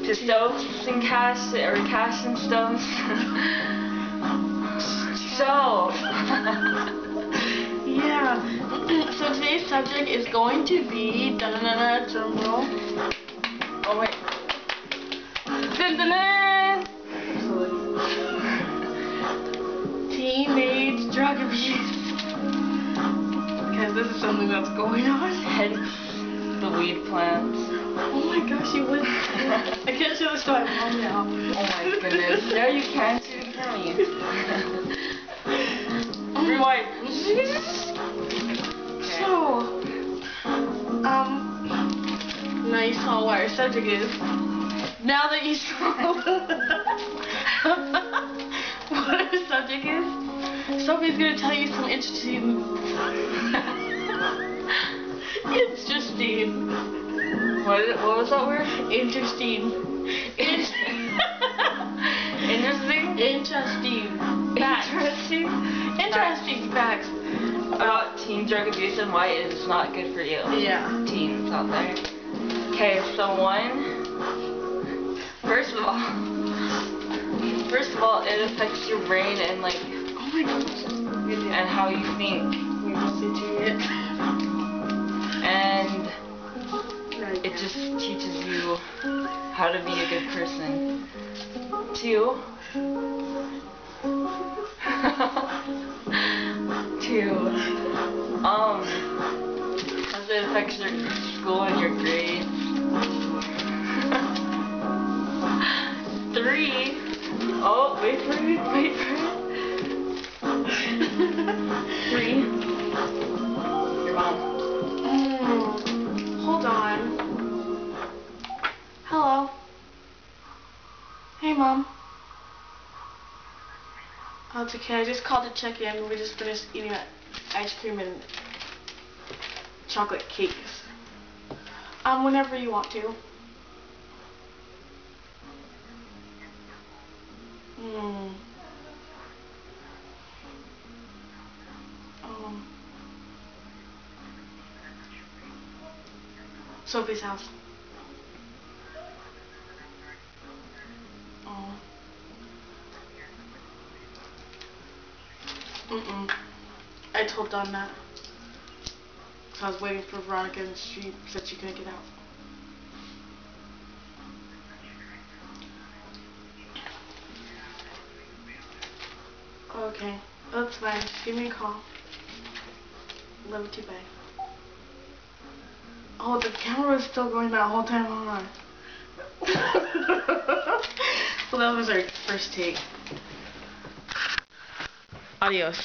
to stoves and cash or cash and stones. So yeah. So today's subject is going to be drum roll. oh wait. Teenage drug abuse. Because this is something that's going on. Hence the weed plants. Oh my gosh, you would. I can't show this to my mom now. Oh my goodness. No, you can't see it for me. Rewind. So, now you saw what our subject is. Now that you saw what our subject is, Sophie's going to tell you some interesting... Interesting. What was that word? Interesting. Interesting? Interesting. Facts. Interesting facts. About teen drug abuse and why it is not good for you. Yeah. Teens out there. Okay, so first of all, it affects your brain and like, Oh my gosh. and how you think. And it just teaches you how to be a good person. 2, as it affects your school and your grades. 3, oh, wait for it. 3, your mom. Hold on. Hello. Hey, Mom. Oh, it's okay. I just called to check in. We just finished eating ice cream and chocolate cakes. Whenever you want to. Sophie's house. Oh. I told Dawn that. So I was waiting for Veronica and she said she couldn't get out. Okay, that's fine. Give me a call. Love you too, bye. Oh, the camera was still going that whole time on. Well, that was our first take. Adios.